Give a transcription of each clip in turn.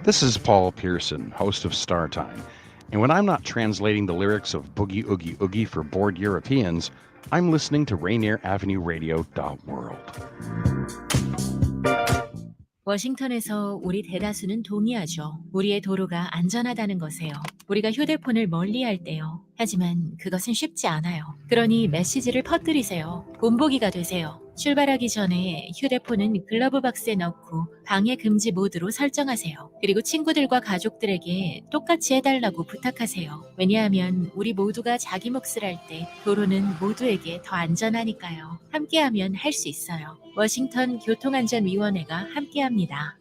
This is Paul Pearson, host of Star Time. And when I'm not translating the lyrics of Boogie Oogie Oogie for bored Europeans, I'm listening to Rainier Avenue Radio.world. 워싱턴에서 우리 대다수는 동의하죠. 우리의 도로가 안전하다는 것에요. 우리가 휴대폰을 멀리할 때요. 하지만 그것은 쉽지 않아요. 그러니 메시지를 퍼뜨리세요. 본보기가 되세요. 출발하기 전에 휴대폰은 글러브 박스에 넣고 방해 금지 모드로 설정하세요. 그리고 친구들과 가족들에게 똑같이 해달라고 부탁하세요. 왜냐하면 우리 모두가 자기 몫을 할 때 도로는 모두에게 더 안전하니까요. 함께하면 할 수 있어요. 워싱턴 교통안전위원회가 함께합니다.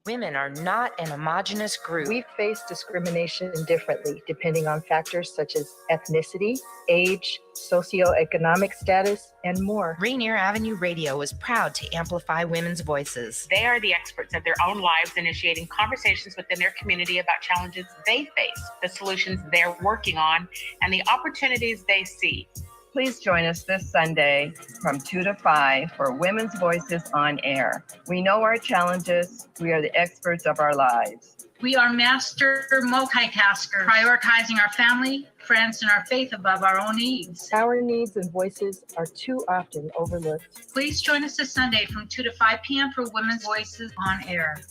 Women are not an homogenous group. We face discrimination differently depending on factors such as ethnicity, age, socioeconomic status, and more. Rainier Avenue Radio is proud to amplify women's voices. They are the experts of their own lives, initiating conversations within their community about challenges they face, the solutions they're working on, and the opportunities they see. Please join us this Sunday from 2 to 5 for Women's Voices on Air. We know our challenges. We are the experts of our lives. We are master multitaskers, prioritizing our family, friends, and our faith above our own needs. Our needs and voices are too often overlooked. Please join us this Sunday from 2 to 5 p.m. for Women's Voices on Air.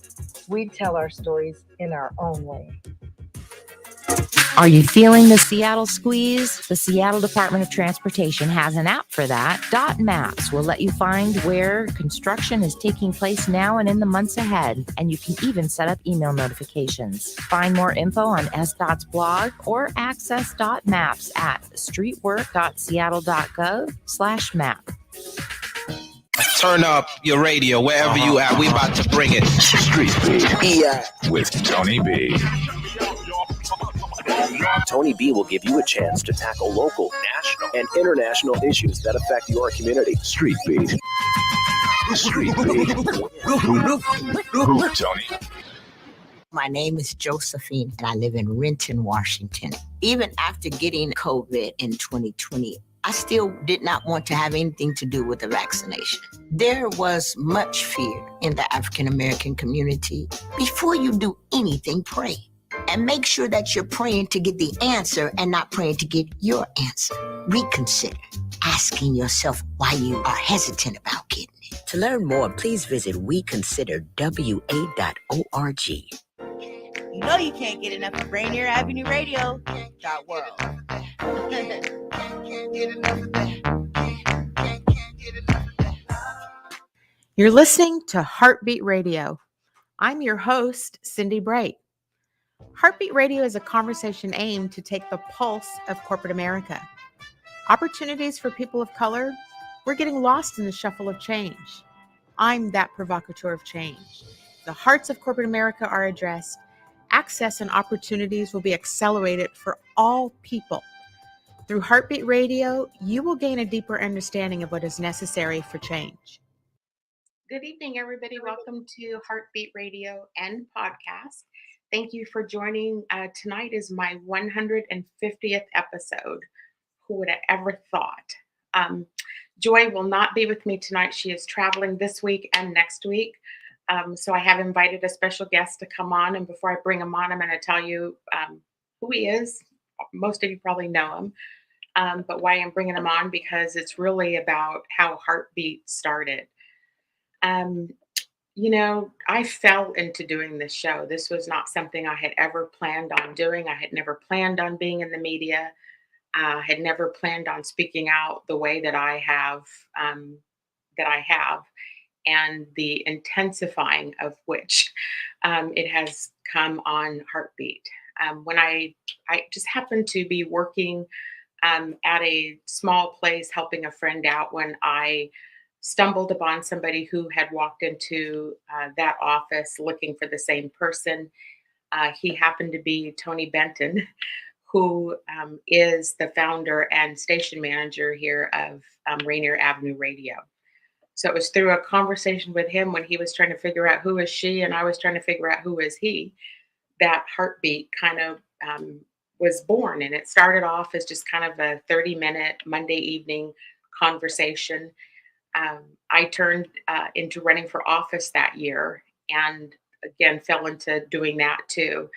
We tell our stories in our own way. Are you feeling the Seattle squeeze? The Seattle Department of Transportation has an app for that. Dot Maps will let you find where construction is taking place now and in the months ahead, and you can even set up email notifications. Find more info on SDOT's blog or access Dot Maps at streetwork.seattle.gov/map. Turn up your radio wherever you at. We about to bring it. Street Yeah. With Tony B. Tony B will give you a chance to tackle local, national, and international issues that affect your community. Street Beat. Street Beat. Tony. My name is Josephine, and I live in Renton, Washington. Even after getting COVID in 2020, I still did not want to have anything to do with the vaccination. There was much fear in the African American community. Before you do anything, pray. And make sure that you're praying to get the answer and not praying to get your answer. Reconsider, asking yourself why you are hesitant about getting it. To learn more, please visit weconsiderwa.org. You know you can't get enough of Rainier Avenue Radio.world. You're listening to Heartbeat Radio. I'm your host, Cindi Bright. Heartbeat Radio is a conversation aimed to take the pulse of corporate America. Opportunities for people of color, we're getting lost in the shuffle of change. I'm that provocateur of change. The hearts of corporate America are addressed. Access and opportunities will be accelerated for all people. Through Heartbeat Radio, you will gain a deeper understanding of what is necessary for change. Good evening, everybody. Welcome to Heartbeat Radio and podcast. Thank you for joining. Tonight is my 150th episode. Who would have ever thought? Joy will not be with me tonight. She is traveling this week and next week. So I have invited a special guest to come on. And before I bring him on, I'm going to tell you who he is. Most of you probably know him. But why I'm bringing him on, because it's really about how Heartbeat started. You know, I fell into doing this show. This was not something I had ever planned on doing. I had never planned on being in the media. Had never planned on speaking out the way that I have, and the intensifying of which it has come on Heartbeat. When I just happened to be working at a small place, helping a friend out, when I stumbled upon somebody who had walked into that office looking for the same person. He happened to be Tony Benton, who is the founder and station manager here of Rainier Avenue Radio. So it was through a conversation with him when he was trying to figure out who is she and I was trying to figure out who is he, that Heartbeat kind of was born. And it started off as just kind of a 30-minute Monday evening conversation. I turned into running for office that year, and again fell into doing that too.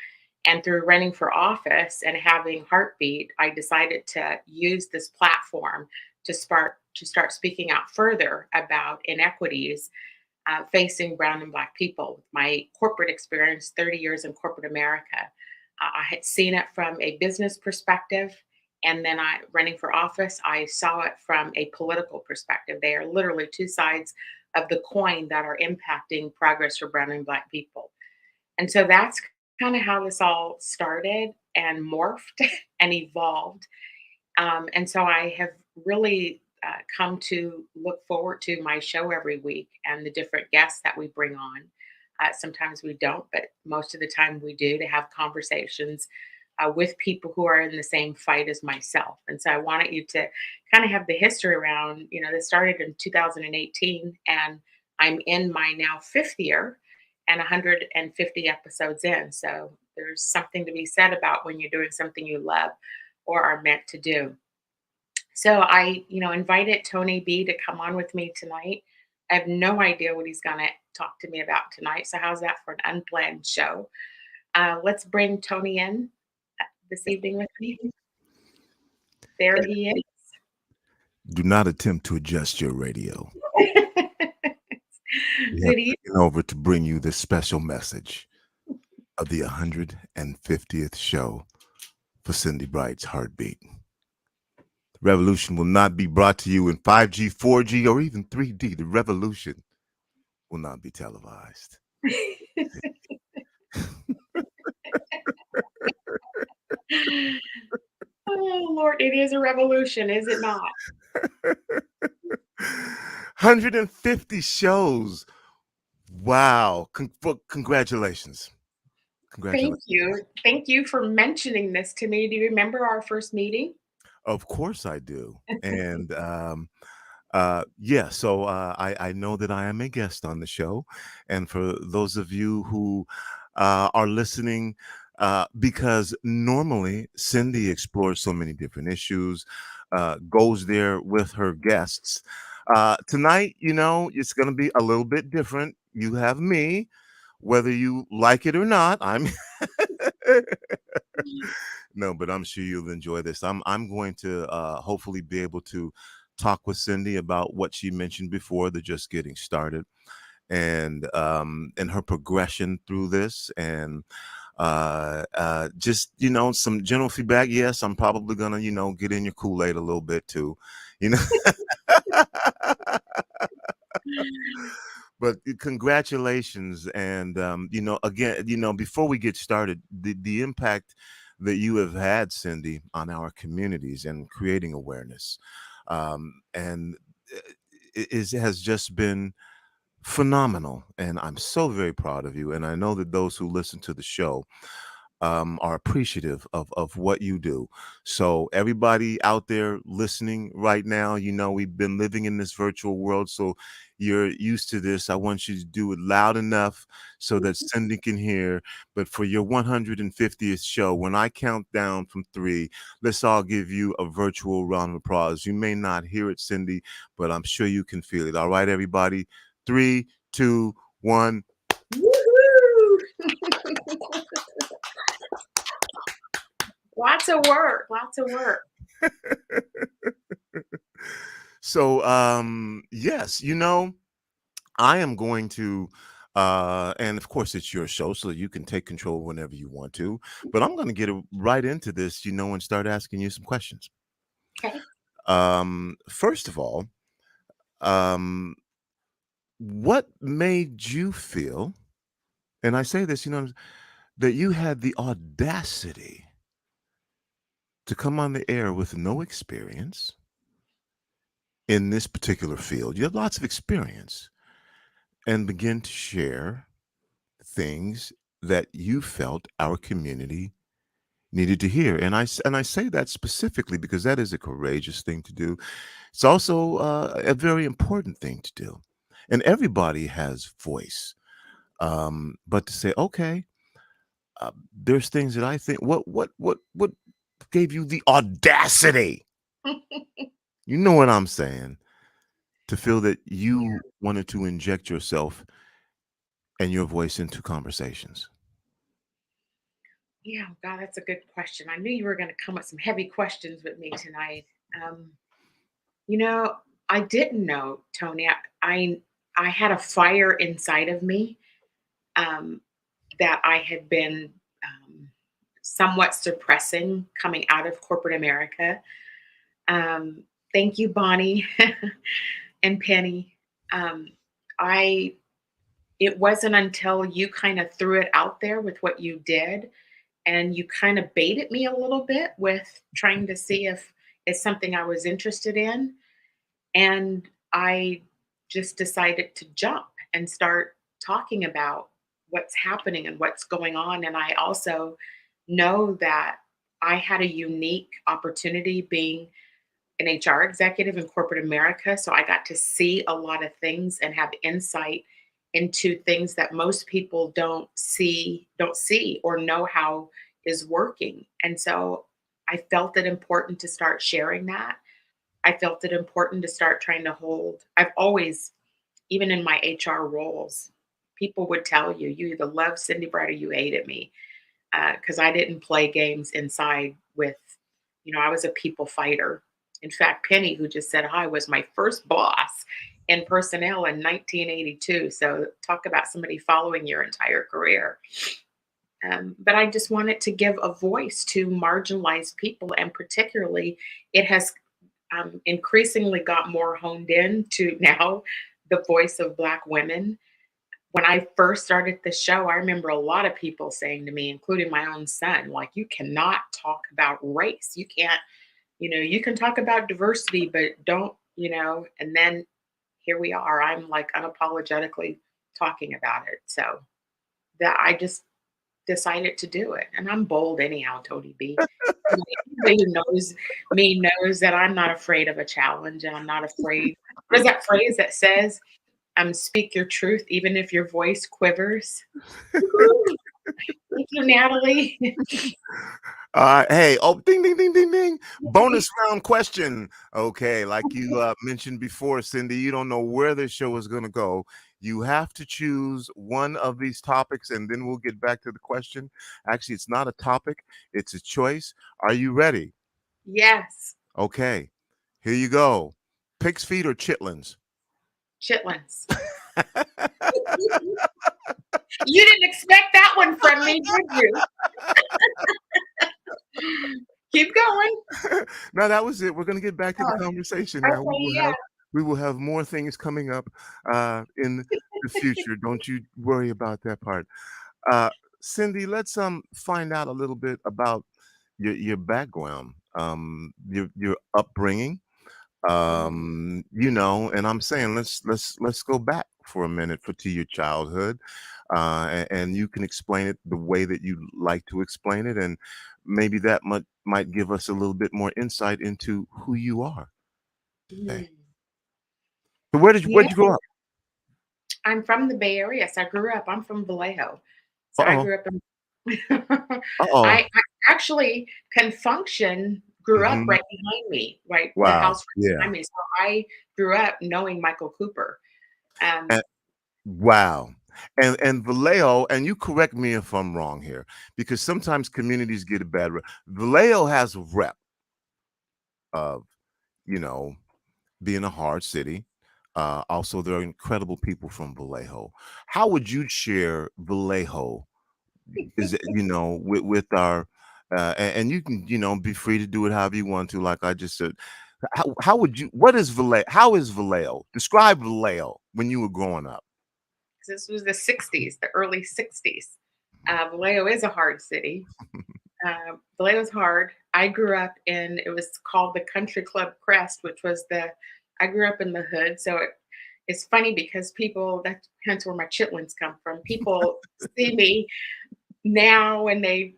And through running for office and having Heartbeat, I decided to use this platform to start speaking out further about inequities facing brown and black people. With my corporate experience, 30 years in corporate America, I had seen it from a business perspective, and then running for office, I saw it from a political perspective. They are literally two sides of the coin that are impacting progress for brown and black people. And so that's kind of how this all started and morphed and evolved. And so I have really come to look forward to my show every week and the different guests that we bring on. Sometimes we don't, but most of the time we do, to have conversations with people who are in the same fight as myself. And so I wanted you to kind of have the history around, this started in 2018, and I'm in my now 5th year and 150 episodes in. So there's something to be said about when you're doing something you love or are meant to do. So I, invited Tony B to come on with me tonight. I have no idea what he's going to talk to me about tonight. So how's that for an unplanned show? Let's bring Tony in this evening with me. There he is. Do not attempt to adjust your radio. Good evening. Over to bring you this special message of the 150th show for Cindi Bright's Heartbeat. The revolution will not be brought to you in 5G, 4G, or even 3D. The revolution will not be televised. Oh, Lord, it is a revolution, is it not? 150 shows. Wow. Congratulations. Thank you. Thank you for mentioning this to me. Do you remember our first meeting? Of course I do. And so I know that I am a guest on the show. And for those of you who are listening, because normally Cindi explores so many different issues, goes there with her guests. Tonight, it's going to be a little bit different. You have me, whether you like it or not. No, but I'm sure you'll enjoy this. I'm going to hopefully be able to talk with Cindi about what she mentioned before, the just getting started, and her progression through this, and just some general feedback. Yes, I'm probably gonna get in your Kool-Aid a little bit too, But congratulations, and again, before we get started, the impact that you have had, Cindi, on our communities and creating awareness, and it has just been phenomenal, and I'm so very proud of you. And I know that those who listen to the show are appreciative of what you do. So everybody out there listening right now, we've been living in this virtual world, so you're used to this. I want you to do it loud enough so that Cindi can hear. But for your 150th show, when I count down from 3, let's all give you a virtual round of applause. You may not hear it, Cindi, but I'm sure you can feel it. All right, everybody. 3, 2, 1. Lots of work. So, yes, I am going to, and of course it's your show, so you can take control whenever you want to, but I'm going to get right into this, and start asking you some questions. Okay. First of all, what made you feel, and I say this, that you had the audacity to come on the air with no experience in this particular field? You have lots of experience, and begin to share things that you felt our community needed to hear. And I say that specifically because that is a courageous thing to do. It's also a very important thing to do. And everybody has voice. But to say, okay, there's things that I think, what gave you the audacity? You know what I'm saying? To feel that you wanted to inject yourself and your voice into conversations? Yeah, God, that's a good question. I knew you were going to come with some heavy questions with me tonight. Um, you know, I didn't know, Tony. I had a fire inside of me um, that I had been somewhat suppressing coming out of corporate America. Um, Thank you, Bonnie and Penny. Um, I It wasn't until you kind of threw it out there with what you did, and you kind of baited me a little bit with trying to see if it's something I was interested in. And I just decided to jump and start talking about what's happening and what's going on. And I also know that I had a unique opportunity being an HR executive in corporate America. So I got to see a lot of things and have insight into things that most people don't see or know how is working. And so I felt it important to start sharing that. I felt it important to start trying to hold. I've always, even in my HR roles, people would tell you, you either love Cindi Bright or you hated me, because I didn't play games inside with, I was a people fighter. In fact, Penny, who just said hi, was my first boss in personnel in 1982. So talk about somebody following your entire career. But I just wanted to give a voice to marginalized people, and particularly it has increasingly got more honed in to now the voice of Black women. When I first started the show, I remember a lot of people saying to me, including my own son, like, you cannot talk about race. You can't, you can talk about diversity, but don't, and then here we are. I'm like unapologetically talking about it. So that I just decided to do it. And I'm bold anyhow, Tony B. Anybody who knows me knows that I'm not afraid of a challenge, and I'm not afraid. What is that phrase that says, speak your truth, even if your voice quivers? Thank you, Natalie. Hey, ding, ding, ding, ding, ding. Bonus round question. Okay, like you mentioned before, Cindi, you don't know where this show is going to go. You have to choose one of these topics, and then we'll get back to the question. Actually, it's not a topic, it's a choice. Are you ready? Yes. Okay, here you go. Pig's feet or chitlins? Chitlins. You didn't expect that one from me, did you? Keep going. No, that was it. We're going to get back to the conversation now. Okay, We will have more things coming up in the future. Don't you worry about that part. Cindi, let's find out a little bit about your background, your upbringing. And I'm saying let's go back for a minute to your childhood, and you can explain it the way that you like to explain it, and maybe that might give us a little bit more insight into who you are today. So where'd you grow up? I'm from the Bay Area. So I grew up. I'm from Vallejo. So I grew up in. I actually can function. Grew up right behind me, right? Wow. The house right behind me. So I grew up knowing Michael Cooper. Wow. And Vallejo, and you correct me if I'm wrong here, because sometimes communities get a bad rep. Vallejo has a rep of, being a hard city. Also, there are incredible people from Vallejo. How would you share Vallejo? Is it, with our and you can, be free to do it however you want to, like I just said. How would you, what is Vallejo? How is Vallejo? Describe Vallejo when you were growing up. This was the 60s, the early 60s. Vallejo is a hard city. Vallejo's hard. I grew up it was called the Country Club Crest, which was I grew up in the hood. So it's funny because that's where my chitlins come from. People see me now and they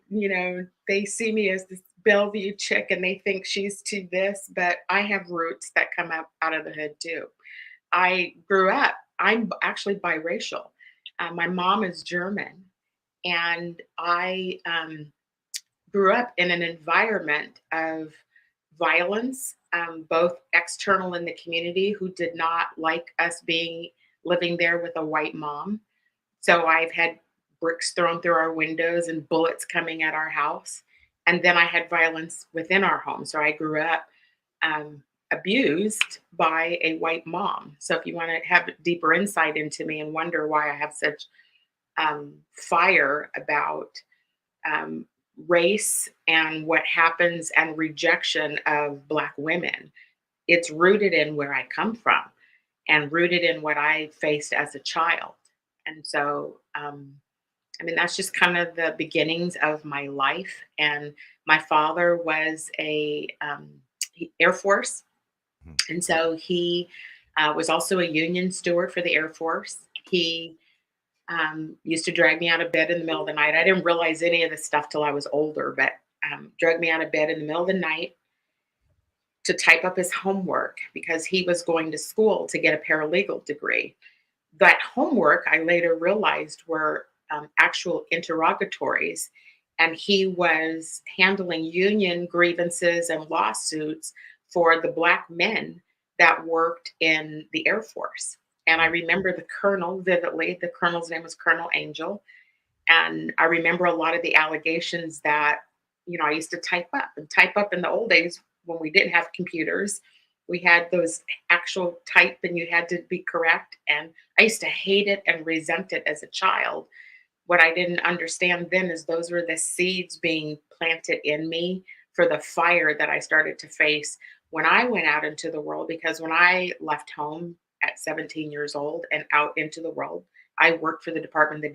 see me as this Bellevue chick and they think she's to this, but I have roots that come out of the hood too. I grew up, I'm actually biracial. My mom is German, and I grew up in an environment of violence, both external in the community who did not like us living there with a white mom. So I've had bricks thrown through our windows and bullets coming at our house. And then I had violence within our home. So I grew up abused by a white mom. So if you want to have deeper insight into me and wonder why I have such fire about race and what happens and rejection of Black women, it's rooted in where I come from and rooted in what I faced as a child. And so, I mean, that's just kind of the beginnings of my life. And my father was a Air Force. And so he was also a union steward for the Air Force. He used to drag me out of bed in the middle of the night. I didn't realize any of this stuff till I was older, but drug me out of bed in the middle of the night to type up his homework because he was going to school to get a paralegal degree. That homework, I later realized, were actual interrogatories, and he was handling union grievances and lawsuits for the Black men that worked in the Air Force. And I remember the colonel vividly. The colonel's name was Colonel Angel. And I remember a lot of the allegations that, you know, I used to type up. And type up in the old days when we didn't have computers, we had those actual type and you had to be correct. And I used to hate it and resent it as a child. What I didn't understand then is those were the seeds being planted in me for the fire that I started to face when I went out into the world. Because when I left home at 17 years old and out into the world, I worked for the Department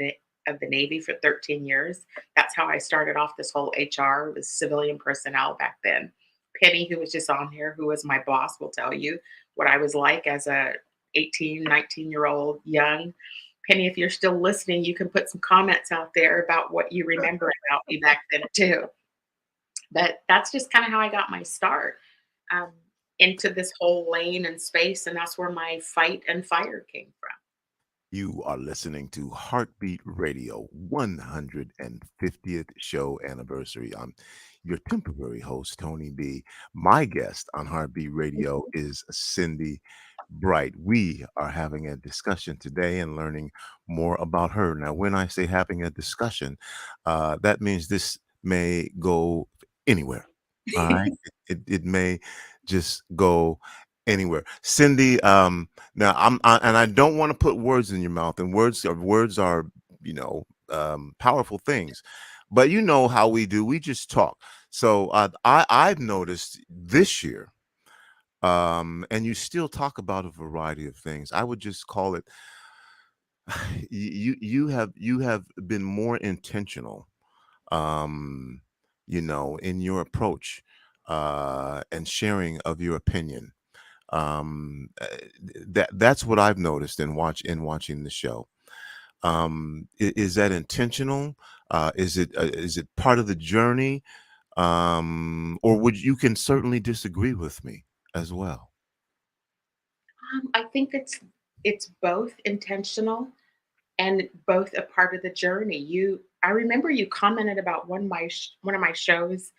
of the Navy for 13 years. That's how I started off this whole HR with civilian personnel back then. Penny, who was just on here, who was my boss, will tell you what I was like as a 18, 19-year-old young. Penny, if you're still listening, you can put some comments out there about what you remember about me back then too. But that's just kind of how I got my start into this whole lane and space. And that's where my fight and fire came from. You are listening to Heartbeat Radio 150th show anniversary. I'm your temporary host, Tony B. My guest on Heartbeat Radio is Cindi Bright. We are having a discussion today and learning more about her. Now, when I say having a discussion, that means this may go anywhere. All right. It may just go anywhere. Cindi, now and I don't want to put words in your mouth, and words are, you know, powerful things, but you know how we do. We just talk. So I've noticed this year, and you still talk about a variety of things. I would just call it, you have been more intentional, you know, in your approach and sharing of your opinion. That's what I've noticed in watching the show. Is that intentional? Is it part of the journey? Or you can certainly disagree with me as well. I think it's both intentional and both a part of the journey. I remember you commented about one of my shows,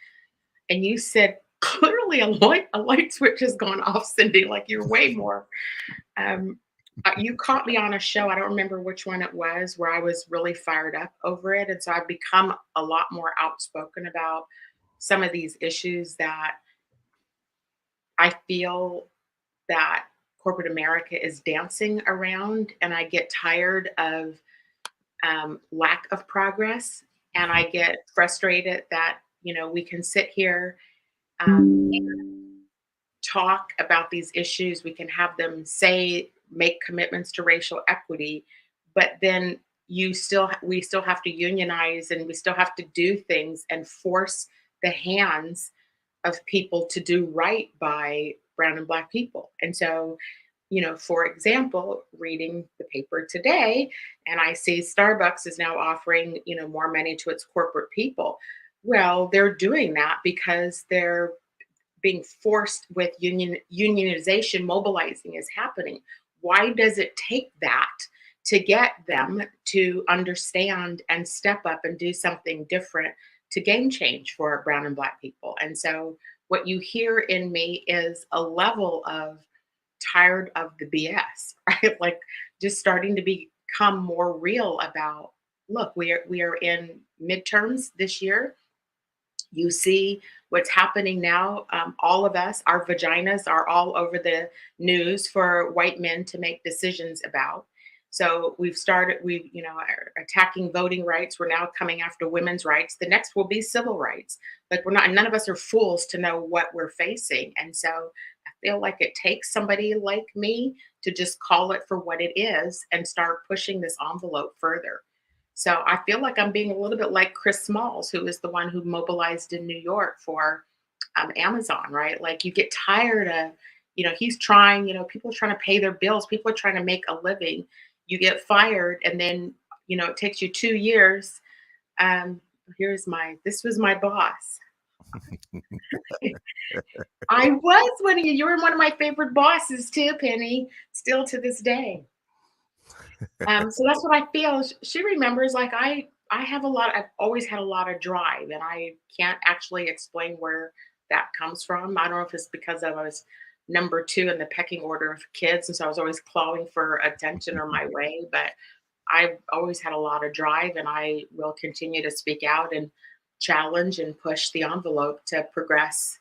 and you said, clearly a light switch has gone off, Cindi, like you're way more. You caught me on a show, I don't remember which one it was, where I was really fired up over it. And so I've become a lot more outspoken about some of these issues that I feel that corporate America is dancing around. And I get tired of lack of progress. And I get frustrated that, you know, we can sit here and talk about these issues. We can have them make commitments to racial equity, but then we still have to unionize, and we still have to do things and force the hands of people to do right by brown and Black people. And so, you know, for example, reading the paper today, and I see Starbucks is now offering, you know, more money to its corporate people. Well, they're doing that because they're being forced with unionization. Mobilizing is happening. Why does it take that to get them to understand and step up and do something different to game change for brown and Black people? And so what you hear in me is a level of tired of the BS, right? Like just starting to be become more real about, look, we are in midterms this year. You see what's happening now. All of us, our vaginas are all over the news for white men to make decisions about. So we are attacking voting rights. We're now coming after women's rights. The next will be civil rights. Like none of us are fools to know what we're facing. And so I feel like it takes somebody like me to just call it for what it is and start pushing this envelope further. So I feel like I'm being a little bit like Chris Smalls, who is the one who mobilized in New York for Amazon, right? Like you get tired of, he's trying, people are trying to pay their bills. People are trying to make a living. You get fired and then, it takes you 2 years. This was my boss. I was one of you. You were one of my favorite bosses too, Penny, still to this day. So that's what I feel. She remembers, like I've always had a lot of drive, and I can't actually explain where that comes from. I don't know if it's because I was number 2 in the pecking order of kids, and so I was always clawing for attention or my way, but I've always had a lot of drive, and I will continue to speak out and challenge and push the envelope to progress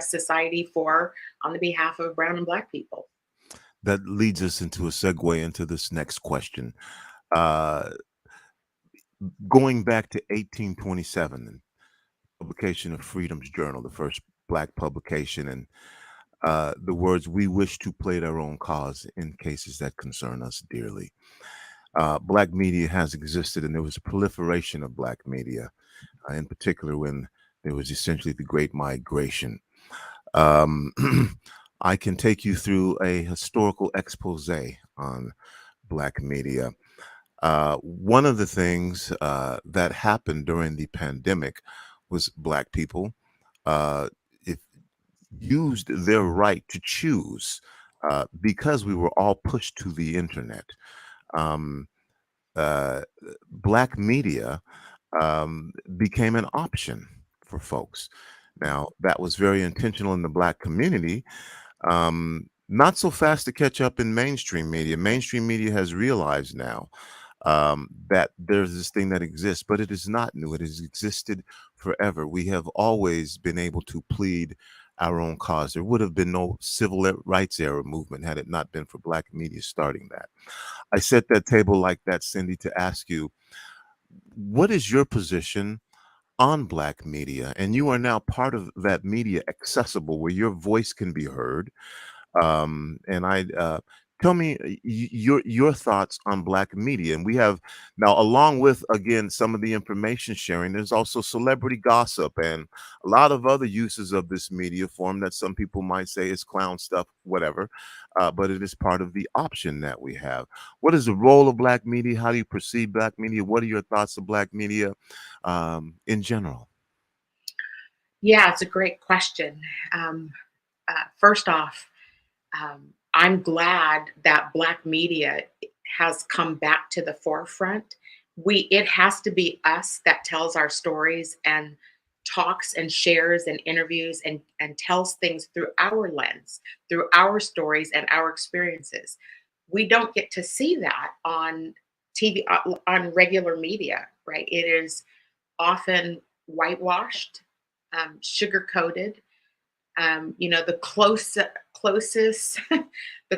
society on the behalf of brown and black people. That leads us into a segue into this next question. Going back to 1827, publication of Freedom's Journal, the first black publication, and the words, "We wish to plead our own cause in cases that concern us dearly." Black media has existed, and there was a proliferation of black media, in particular when there was essentially the Great Migration. I can take you through a historical expose on black media. One of the things that happened during the pandemic was black people used their right to choose because we were all pushed to the internet. Black media became an option for folks. Now, that was very intentional in the black community. Not so fast to catch up in mainstream media. Mainstream media has realized now that there's this thing that exists, but it is not new. It has existed forever. We have always been able to plead our own cause. There would have been no civil rights era movement had it not been for black media starting that. I set that table like that, Cindy, to ask you, what is your position on black media? And you are now part of that media accessible where your voice can be heard. Tell me your thoughts on black media. And we have now, along with, again, some of the information sharing, there's also celebrity gossip and a lot of other uses of this media form that some people might say is clown stuff, whatever, but it is part of the option that we have. What is the role of black media? How do you perceive black media? What are your thoughts of black media in general? Yeah, it's a great question. First off, I'm glad that black media has come back to the forefront. It has to be us that tells our stories and talks and shares and interviews and tells things through our lens, through our stories and our experiences. We don't get to see that on TV, on regular media, right? It is often whitewashed, sugar-coated. The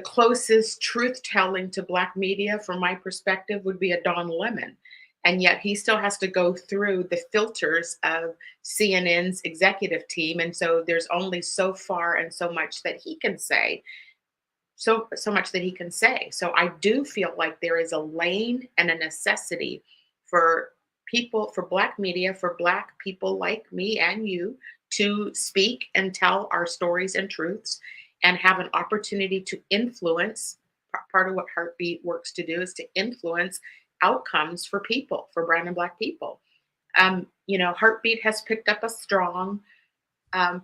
closest truth telling to black media from my perspective would be a Don Lemon. And yet he still has to go through the filters of CNN's executive team. And so there's only so far and so much that he can say. So much that he can say. So I do feel like there is a lane and a necessity for people, for black media, for black people like me and you, to speak and tell our stories and truths and have an opportunity to influence. Part of what Heartbeat works to do is to influence outcomes for people, for brown and black people. Heartbeat has picked up a strong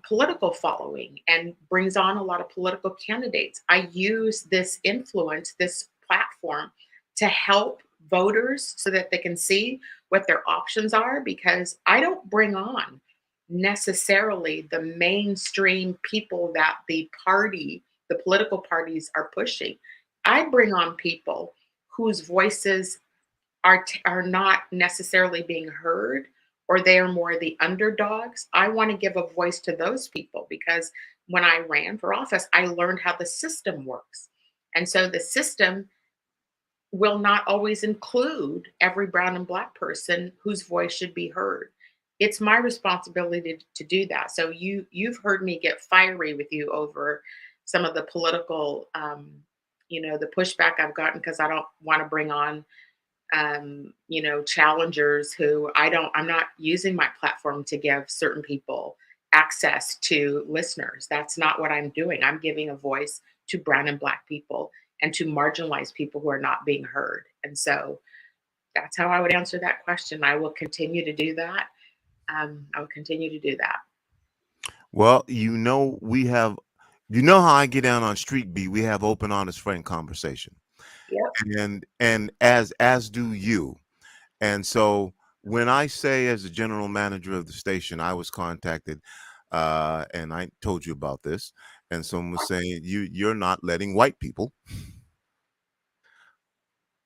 political following and brings on a lot of political candidates. I use this influence, this platform, to help voters so that they can see what their options are, because I don't bring on necessarily the mainstream people that the political parties are pushing. I bring on people whose voices are not necessarily being heard, or they are more the underdogs. I want to give a voice to those people, because when I ran for office, I learned how the system works. And so the system will not always include every brown and black person whose voice should be heard. It's my responsibility to do that. So you've heard me get fiery with you over some of the political, the pushback I've gotten, because I don't want to bring on, challengers who I'm not using my platform to give certain people access to listeners. That's not what I'm doing. I'm giving a voice to brown and black people and to marginalized people who are not being heard. And so that's how I would answer that question. I will continue to do that. I will continue to do that. Well, how I get down on Street Beat. We have open, honest, frank conversation. Yep. And as do you. And so when I say, as the general manager of the station, I was contacted, and I told you about this, and someone was saying you're not letting white people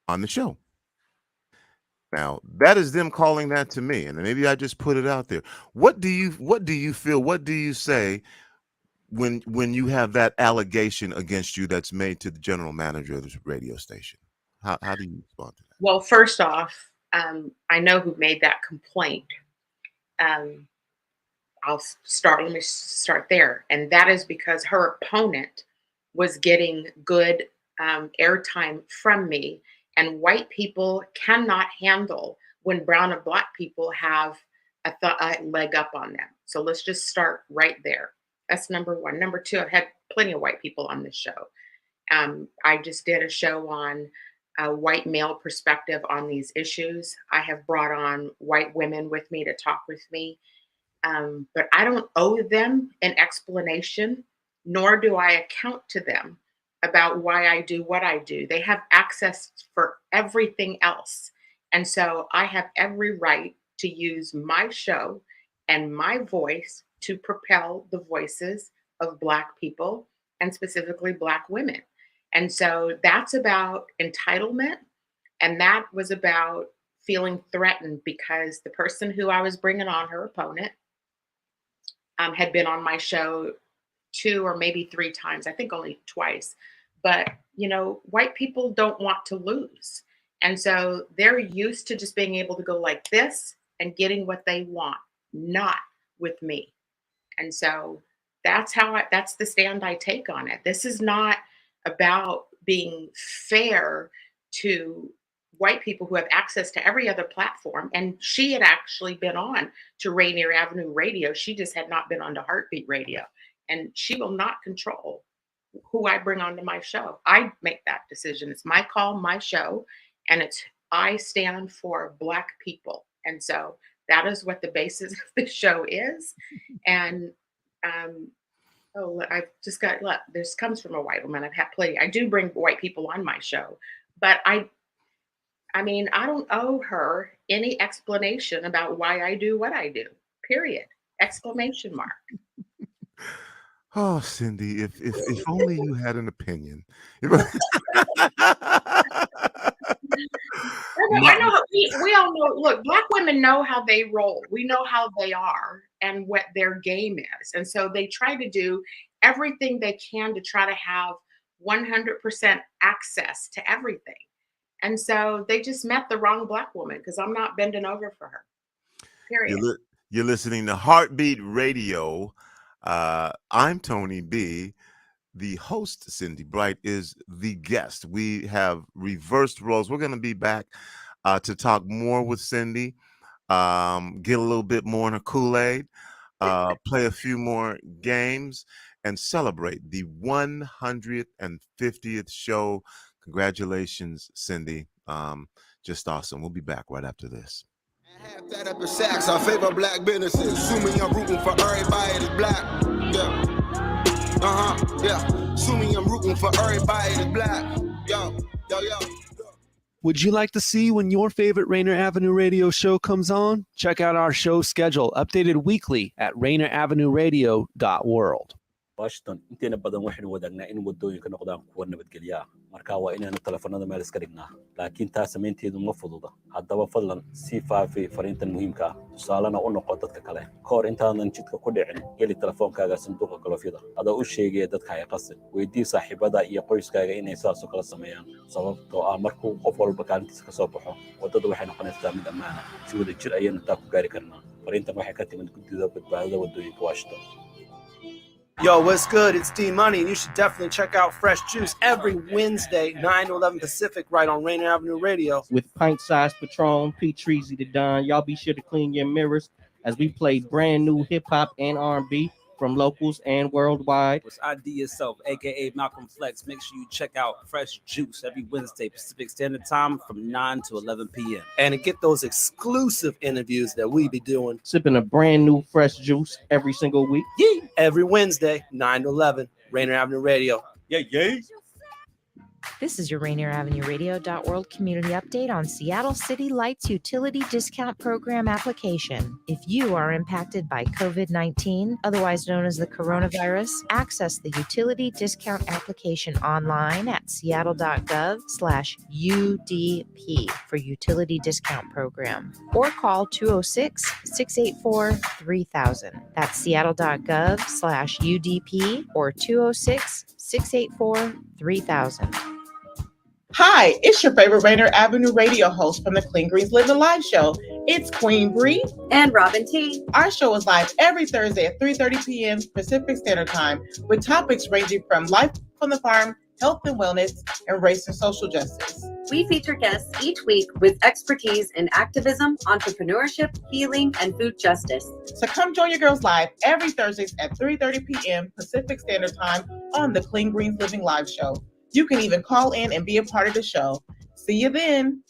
on the show. Now, that is them calling that to me, and maybe I just put it out there. What do you feel? What do you say when you have that allegation against you that's made to the general manager of this radio station? How do you respond to that? Well, first off, I know who made that complaint. Let me start there. And that is because her opponent was getting good airtime from me. And white people cannot handle when brown and black people have a leg up on them. So let's just start right there. That's number one. Number two, I've had plenty of white people on this show. I just did a show on a white male perspective on these issues. I have brought on white women with me to talk with me. But I don't owe them an explanation, nor do I account to them about why I do what I do. They have access for everything else. And so I have every right to use my show and my voice to propel the voices of Black people, and specifically Black women. And so that's about entitlement. And that was about feeling threatened because the person who I was bringing on, her opponent, had been on my show 2 or maybe 3 times, I think only twice. But, white people don't want to lose. And so they're used to just being able to go like this and getting what they want, not with me. And so that's the stand I take on it. This is not about being fair to white people who have access to every other platform. And she had actually been on to Rainier Avenue Radio. She just had not been on to Heartbeat Radio. And she will not control who I bring onto my show. I make that decision. It's my call, my show, and I stand for Black people. And so that is what the basis of the show is. And I've just got, look, this comes from a white woman. I've had plenty. I do bring white people on my show, but I don't owe her any explanation about why I do what I do, period. Exclamation mark. Oh, Cindi, if only you had an opinion. I know we all know, look, Black women know how they roll. We know how they are and what their game is. And so they try to do everything they can to try to have 100% access to everything. And so they just met the wrong Black woman, because I'm not bending over for her. Period. You're listening to Heartbeat Radio. I'm Tony B. The host, Cindi Bright, is the guest. We have reversed roles. We're going to be back to talk more with Cindi, get a little bit more in her Kool-Aid, play a few more games, and celebrate the 150th show. Congratulations, Cindi. Just awesome. We'll be back right after this. Half that up in Saks, our favorite Black businesses. Assuming I'm rooting for everybody that's Black. Yeah. Yeah. Assuming I'm rooting for everybody that's Black. Yo. Would you like to see when your favorite Rainier Avenue Radio show comes on? Check out our show schedule, updated weekly at RainierAvenueRadio.world. washington inteena badan waxaynu wadaagnaa in wadooyinka noqdaan kuwa nabadgelya ah marka waa inaanu telefoonada meel iska dhignaa laakiin taa samaynteedu ma fududa haddaba fadlan sii faafi fariintan muhiimka ah tusaalena u noqo dadka kale ka hor intaadan jidka ku dhicin geli telefoonkaaga sanduuqa galoofyada adoo u sheegaya dadka ay qasin weydii saaxiibada iyo qoyskaaga inay saasoo kala sameeyaan sababtoo ah markuu qof walba kaalintiisa ka soo baxo waddadu waxay noqonaysaa mid ammaana si wada jir ayaynu taa ku gaari karnaa fariintan waxay ka timid guddida badbaadada waddooyinka washington. Yo, what's good? It's D Money, and you should definitely check out Fresh Juice every Wednesday, 9 to 11 Pacific, right on Rainier Avenue Radio. With pint-sized Patron, P-Treasy to Don. Y'all be sure to clean your mirrors as we play brand new hip-hop and R&B from locals and worldwide. It's ID Yourself, a.k.a. Malcolm Flex. Make sure you check out Fresh Juice every Wednesday, Pacific Standard Time from 9 to 11 p.m. And to get those exclusive interviews that we be doing. Sipping a brand new fresh juice every single week. Yeah, every Wednesday, 9 to 11, Rainier Avenue Radio. Yeah, yeah. This is your Rainier Avenue Radio.world community update on Seattle City Lights Utility Discount Program application. If you are impacted by COVID-19, otherwise known as the coronavirus, access the utility discount application online at seattle.gov/UDP for utility discount program, or call 206-684-3000. That's seattle.gov/UDP or 206-684-3000. Hi, it's your favorite Rainier Avenue radio host from the Clean Greens Living Live show. It's Queen Bree and Robin T. Our show is live every Thursday at 3:30 p.m. Pacific Standard Time with topics ranging from life on the farm, health and wellness, and race and social justice. We feature guests each week with expertise in activism, entrepreneurship, healing, and food justice. So come join your girls live every Thursdays at 3:30 p.m. Pacific Standard Time on the Clean Greens Living Live show. You can even call in and be a part of the show. See you then.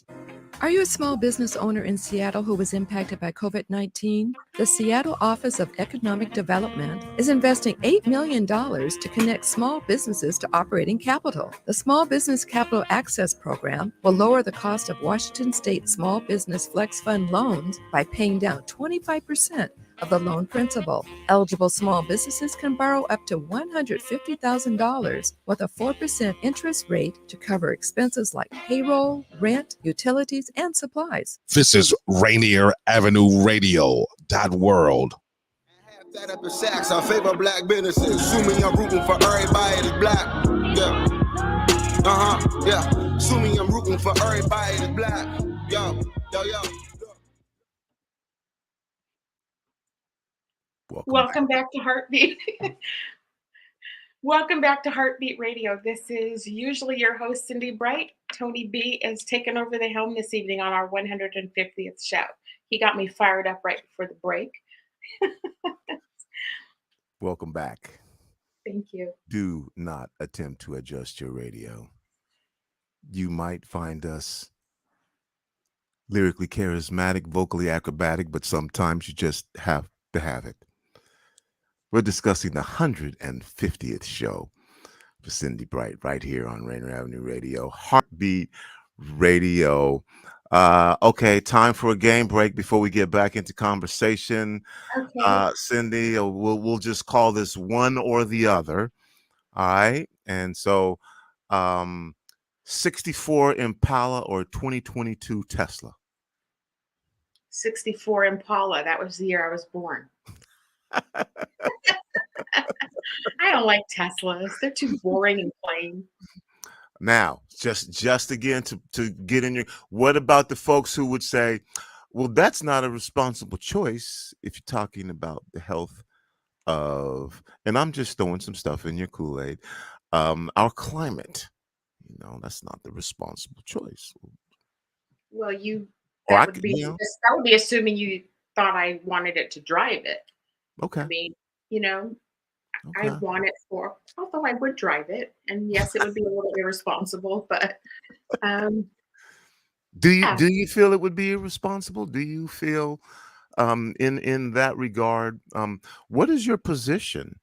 Are you a small business owner in Seattle who was impacted by COVID-19? The Seattle Office of Economic Development is investing $8 million to connect small businesses to operating capital. The Small Business Capital Access Program will lower the cost of Washington State Small Business Flex Fund loans by paying down 25% of the loan principal. Eligible small businesses can borrow up to $150,000 with a 4% interest rate to cover expenses like payroll, rent, utilities, and supplies. This is Rainier Avenue Radio.world. That up in Saks, our favorite black businesses. Assuming I'm rooting for everybody that's black. Yeah. Yeah. Assuming I'm rooting for everybody that's black. Yo. Welcome back to Heartbeat. Welcome back to Heartbeat Radio. This is usually your host, Cindi Bright. Tony B is taking over the helm this evening on our 150th show. He got me fired up right before the break. Welcome back. Thank you. Do not attempt to adjust your radio. You might find us lyrically charismatic, vocally acrobatic, but sometimes you just have to have it. We're discussing the 150th show for Cindi Bright right here on Rainier Avenue Radio, Heartbeat Radio. Okay, time for a game break before we get back into conversation. Okay. Cindy, we'll just call this one or the other. All right, and so 64 Impala or 2022 Tesla? 64 Impala. That was the year I was born. I don't like Teslas. They're too boring and plain. Now, just again to get in your, what about the folks who would say, well, that's not a responsible choice if you're talking about the health of, and I'm just throwing some stuff in your Kool-Aid, our climate. You know, that's not the responsible choice. Well, that would be assuming you thought I wanted it to drive it. Okay. I mean, I want it although I would drive it, and yes, it would be a little irresponsible, but do you feel it would be irresponsible? Do you feel in that regard, what is your position,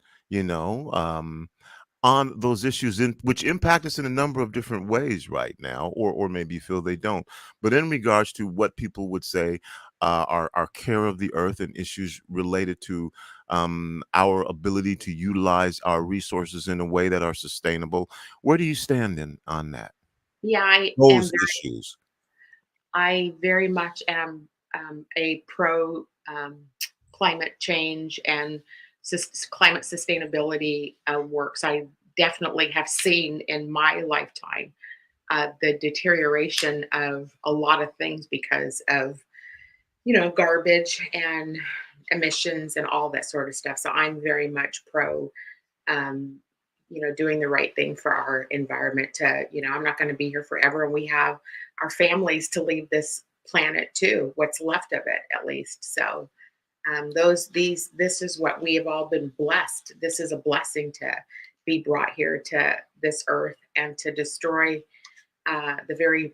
on those issues which impact us in a number of different ways right now, or maybe you feel they don't, but in regards to what people would say our care of the earth and issues related to our ability to utilize our resources in a way that are sustainable. Where do you stand on that? Yeah, Those issues. I very much am a pro climate change and climate sustainability works. I definitely have seen in my lifetime the deterioration of a lot of things because of, garbage and emissions and all that sort of stuff. So I'm very much pro, doing the right thing for our environment I'm not going to be here forever. And we have our families to leave this planet too, what's left of it at least. So this is what we have all been blessed. This is a blessing to be brought here to this earth, and to destroy the very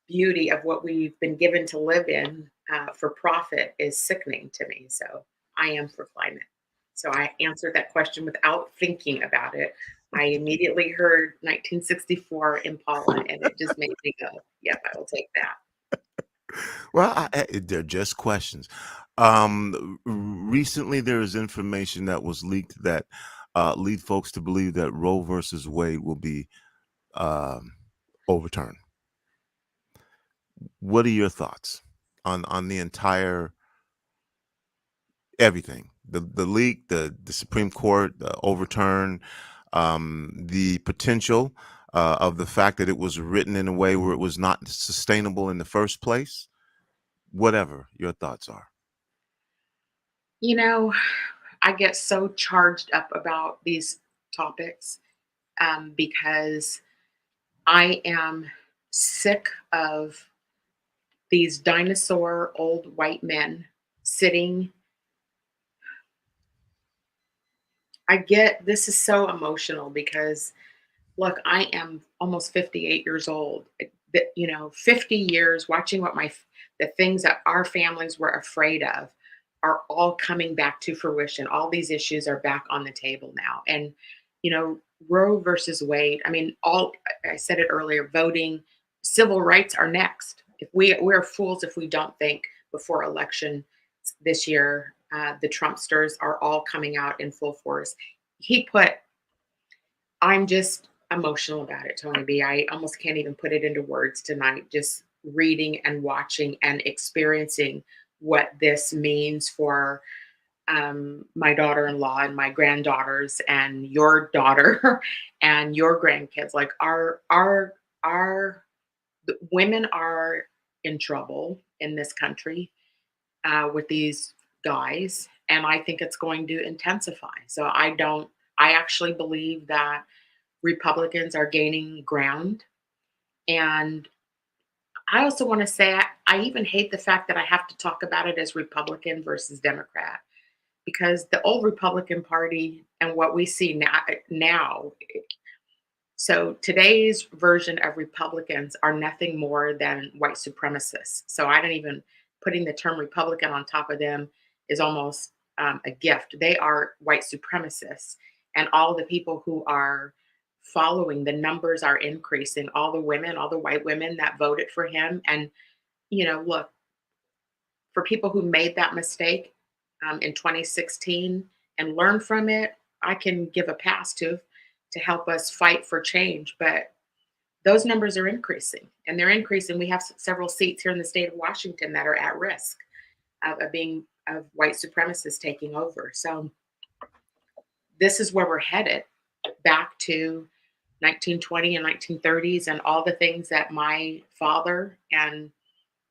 beauty of what we've been given to live in for profit is sickening to me. So I am for climate. So I answered that question without thinking about it. I immediately heard 1964 Impala, and it just made me go, yep, I will take that. Well, they're just questions. Recently, there is information that was leaked that lead folks to believe that Roe versus Wade will be overturned. What are your thoughts on the entire everything? The leak, the Supreme Court, the overturn, the potential of the fact that it was written in a way where it was not sustainable in the first place? Whatever your thoughts are. I get so charged up about these topics because I am sick of these dinosaur old white men sitting. This is so emotional because, look, I am almost 58 years old. 50 years watching the things that our families were afraid of are all coming back to fruition. All these issues are back on the table now. And, Roe versus Wade, I said it earlier, voting, civil rights are next. If we're fools if we don't think before election this year, the Trumpsters are all coming out in full force. I'm just emotional about it, Tony B. I almost can't even put it into words tonight, just reading and watching and experiencing what this means for my daughter-in-law and my granddaughters and your daughter and your grandkids. Like the women are in trouble in this country with these guys, and I think it's going to intensify. So I actually believe that Republicans are gaining ground. And I also want to say, I even hate the fact that I have to talk about it as Republican versus Democrat, because the old Republican Party and what we see now, so today's version of Republicans are nothing more than white supremacists. So I don't even, putting the term Republican on top of them is almost a gift. They are white supremacists. And all the people who are following, the numbers are increasing. All the women, all the white women that voted for him. And, look, for people who made that mistake in 2016 and learn from it, I can give a pass to help us fight for change. But those numbers are increasing, and they're increasing. We have several seats here in the state of Washington that are at risk of white supremacists taking over. So this is where we're headed, back to 1920 and 1930s and all the things that my father and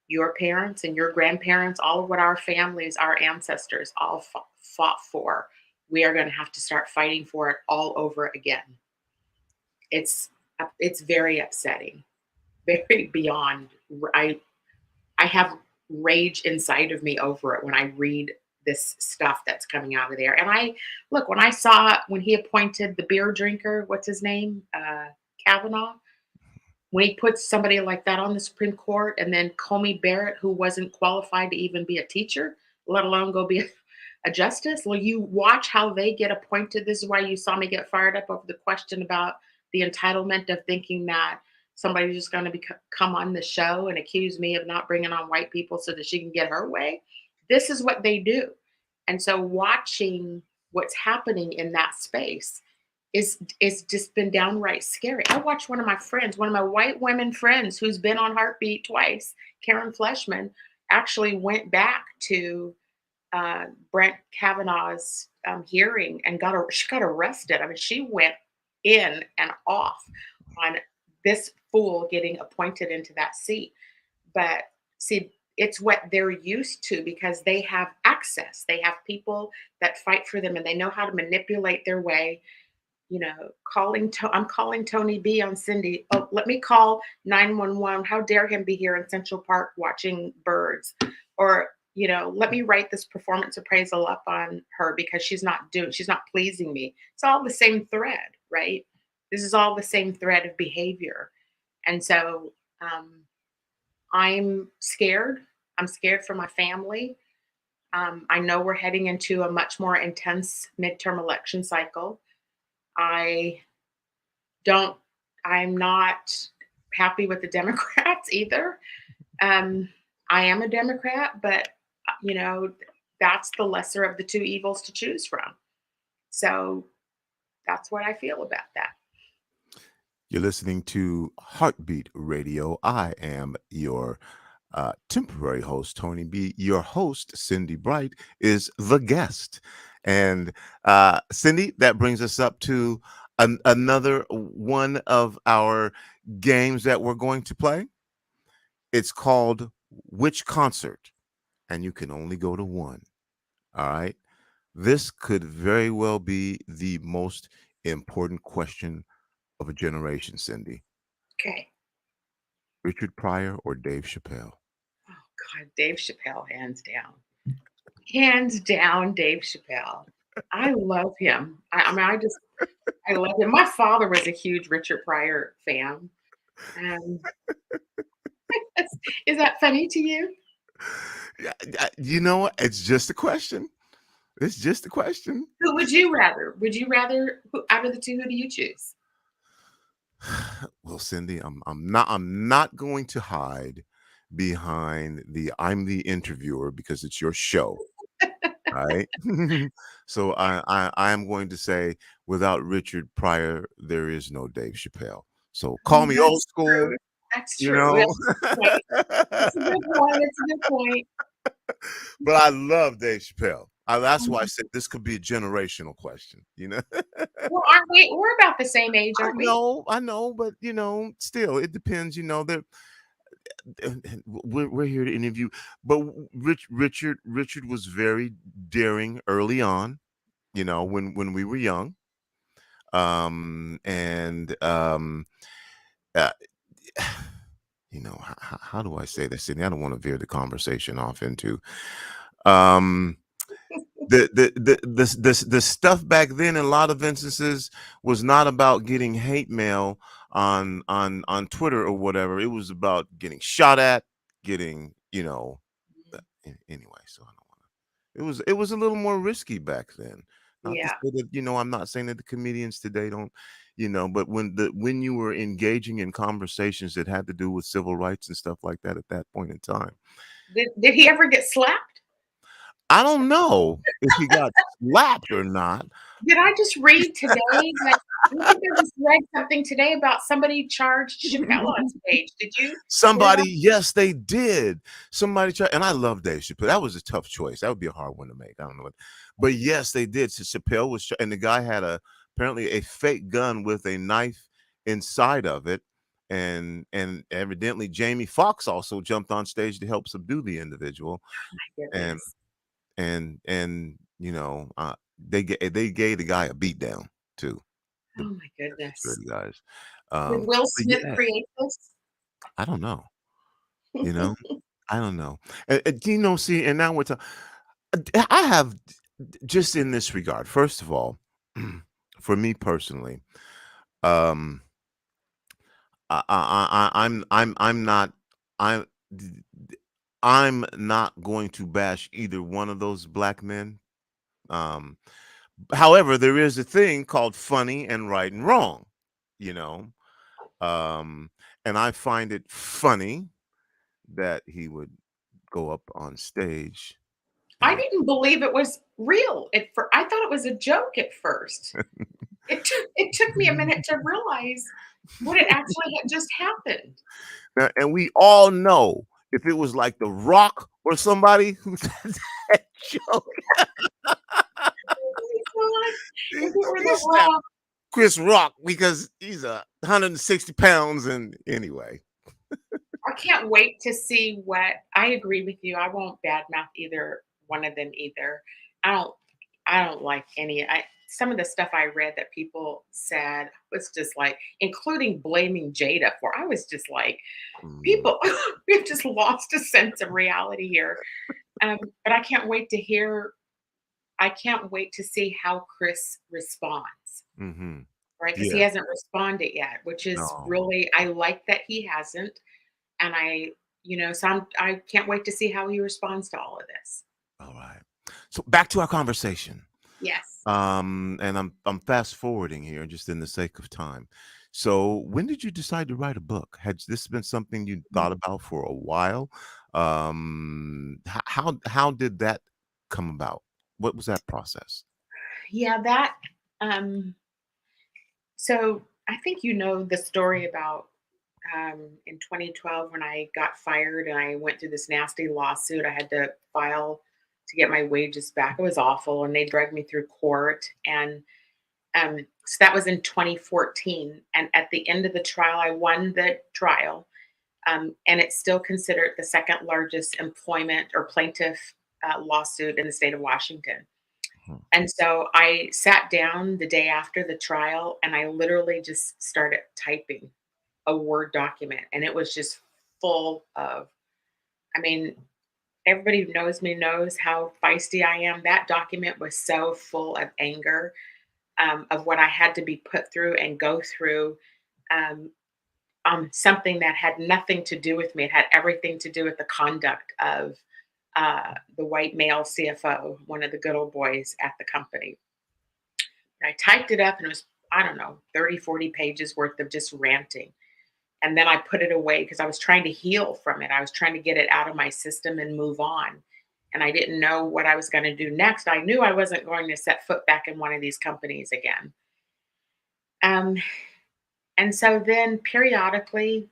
your parents and your grandparents, all of what our families, our ancestors all fought for. We are going to have to start fighting for it all over again. It's very upsetting, very beyond. I have rage inside of me over it when I read this stuff that's coming out of there. And when he appointed the beer drinker, what's his name? Kavanaugh, when he puts somebody like that on the Supreme Court, and then Comey Barrett, who wasn't qualified to even be a teacher, let alone go be a justice. Well, you watch how they get appointed. This is why you saw me get fired up over the question about the entitlement of thinking that somebody's just going to come on the show and accuse me of not bringing on white people so that she can get her way. This is what they do. And so watching what's happening in that space is just been downright scary. I watched one of my friends, one of my white women friends who's been on Heartbeat twice, Karen Fleshman, actually went back to Brent Kavanaugh's hearing and she got arrested. I mean, she went in and off on this fool getting appointed into that seat. But see, it's what they're used to because they have access. They have people that fight for them and they know how to manipulate their way. You know, I'm calling Tony B on Cindi. Oh, let me call 911. How dare him be here in Central Park watching birds? Or, you know, let me write this performance appraisal up on her because she's not pleasing me. It's all the same thread, right? This is all the same thread of behavior. And so I'm scared. I'm scared for my family. I know we're heading into a much more intense midterm election cycle. I'm not happy with the Democrats either. I am a Democrat, but you know, that's the lesser of the two evils to choose from. So that's what I feel about that. You're listening to Heartbeat Radio. I am your temporary host, Tony B. Your host, Cindi Bright, is the guest. And Cindi, that brings us up to another one of our games that we're going to play. It's called Which Concert? And you can only go to one. All right. This could very well be the most important question of a generation, Cindi. Okay. Richard Pryor or Dave Chappelle? Oh God, Dave Chappelle, hands down. Hands down, Dave Chappelle. I love him. I love him. My father was a huge Richard Pryor fan. Is that funny to you? You know what? It's just a question. It's just a question. Who would you rather? Would you rather out of the two? Who do you choose? Well, Cindi, I'm not going to hide behind I'm the interviewer because it's your show. Right. So I am going to say without Richard Pryor, there is no Dave Chappelle. So call me old school. True. That's true. You know? That's a good point. That's a good point. But I love Dave Chappelle. That's why I said this could be a generational question, you know. Well, aren't we? We're about the same age, aren't we? I know, but you know, still, it depends. You know, we're here to interview, but Richard was very daring early on. You know, when we were young, you know, how do I say this? And I don't want to veer the conversation off into the stuff back then in a lot of instances was not about getting hate mail on Twitter or whatever. It was about getting shot at, getting, you know, anyway. So I don't want to. It was a little more risky back then. Not to say that, you know, I'm not saying that the comedians today don't, you know, but when you were engaging in conversations that had to do with civil rights and stuff like that at that point in time. Did he ever get slapped? I don't know if he got slapped or not. Did I just read today? That, I think I just read something today about somebody charged Chappelle on stage. Did you? Somebody, yes, they did. Somebody tried, and I love Dave Chappelle. That was a tough choice. That would be a hard one to make. I don't know what, but yes, they did. So Chappelle was, and the guy had apparently a fake gun with a knife inside of it, and evidently Jamie Foxx also jumped on stage to help subdue the individual. Oh my goodness. And you know, they gave the guy a beat down too. Oh my goodness. Guys. Did Will Smith create this? I don't know. You know, I don't know. And you know, see, and now we're talking. I have just in this regard. First of all, for me personally, I'm not going to bash either one of those black men. However, there is a thing called funny and right and wrong, you know. And I find it funny that he would go up on stage I didn't believe it was real. I thought it was a joke at first. It took me a minute to realize what had actually had just happened. Now, and we all know if it was like The Rock or somebody who said that joke. If it were The Rock. Chris Rock, because he's 160 pounds, and anyway. I can't wait to see what. I agree with you. I won't badmouth either one of them either. I don't like any. Some of the stuff I read that people said was just like, including blaming Jada for. I was just like, people, we've just lost a sense of reality here. But I can't wait to hear. I can't wait to see how Chris responds. Mm-hmm. Right, because he hasn't responded yet, which is really. I like that he hasn't, and I can't wait to see how he responds to all of this. All right. So back to our conversation. Yes. And I'm fast forwarding here just in the sake of time. So when did you decide to write a book? Had this been something you thought about for a while? How did that come about? What was that process? Yeah, that so I think you know the story about in 2012 when I got fired and I went through this nasty lawsuit. I had to file to get my wages back. It was awful, and they dragged me through court. And so that was in 2014. And at the end of the trial, I won the trial, and it's still considered the second largest employment or plaintiff lawsuit in the state of Washington. And so I sat down the day after the trial, and I literally just started typing a Word document, and it was just full of, everybody who knows me knows how feisty I am. That document was so full of anger, of what I had to be put through and go through, something that had nothing to do with me. It had everything to do with the conduct of the white male CFO, one of the good old boys at the company. I typed it up, and it was, 30, 40 pages worth of just ranting. And then I put it away because I was trying to heal from it. I was trying to get it out of my system and move on. And I didn't know what I was going to do next. I knew I wasn't going to set foot back in one of these companies again. And so then periodically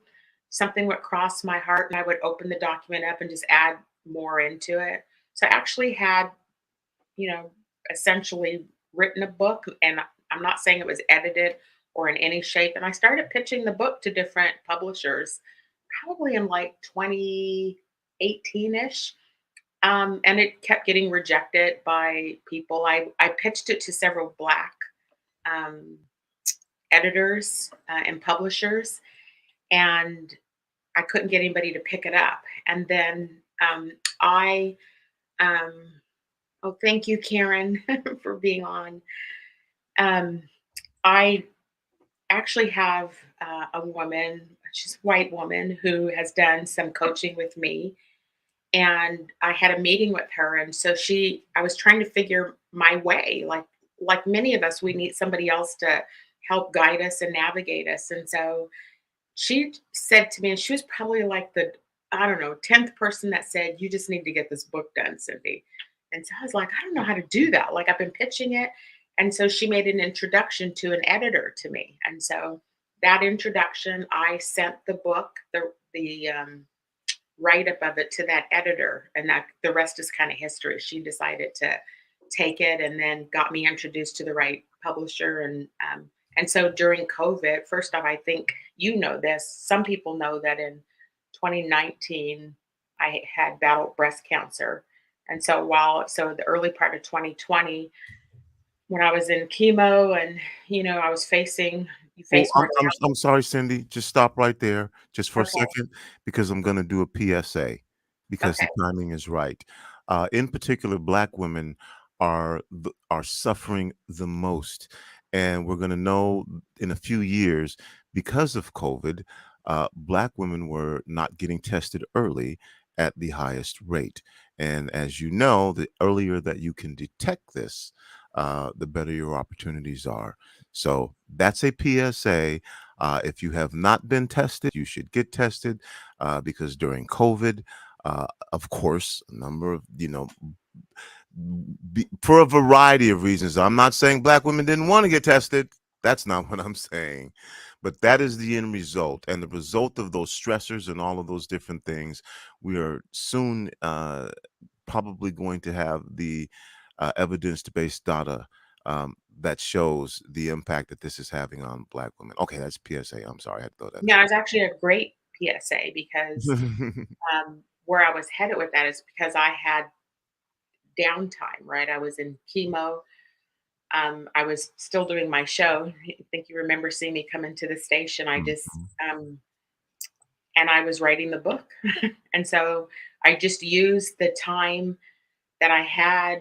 something would cross my heart, and I would open the document up and just add more into it. So I actually had, essentially written a book, and I'm not saying it was edited or in any shape. And I started pitching the book to different publishers, probably in like 2018-ish. And it kept getting rejected by people. I pitched it to several Black editors and publishers, and I couldn't get anybody to pick it up. And then thank you, Karen, for being on. I actually have a woman, she's a white woman, who has done some coaching with me. And I had a meeting with her. And so I was trying to figure my way. Like many of us, we need somebody else to help guide us and navigate us. And so she said to me, and she was probably like the, 10th person that said, you just need to get this book done, Cindi. And so I was like, I don't know how to do that. Like, I've been pitching it. And so she made an introduction to an editor to me. And so that introduction, I sent the book, the write-up of it to that editor. And that the rest is kind of history. She decided to take it and then got me introduced to the right publisher. And so during COVID, first off, I think you know this, some people know that in 2019, I had battled breast cancer. And so the early part of 2020, when I was in chemo and, I was facing, I'm sorry, Cindi, just stop right there just for a second, because I'm going to do a PSA because the timing is right. In particular, Black women are suffering the most. And we're going to know in a few years, because of COVID, Black women were not getting tested early at the highest rate. And as you know, the earlier that you can detect this, the better your opportunities are. So that's a PSA. If you have not been tested, you should get tested because during COVID, of course, a number of, for a variety of reasons. I'm not saying Black women didn't want to get tested. That's not what I'm saying. But that is the end result. And the result of those stressors and all of those different things, we are soon probably going to have the evidence-based data that shows the impact that this is having on Black women. Okay, that's PSA. I'm sorry, I had to throw that. Yeah, it's actually a great PSA because where I was headed with that is because I had downtime, right? I was in chemo. I was still doing my show. I think you remember seeing me come into the station. I just, and I was writing the book. And so I just used the time that I had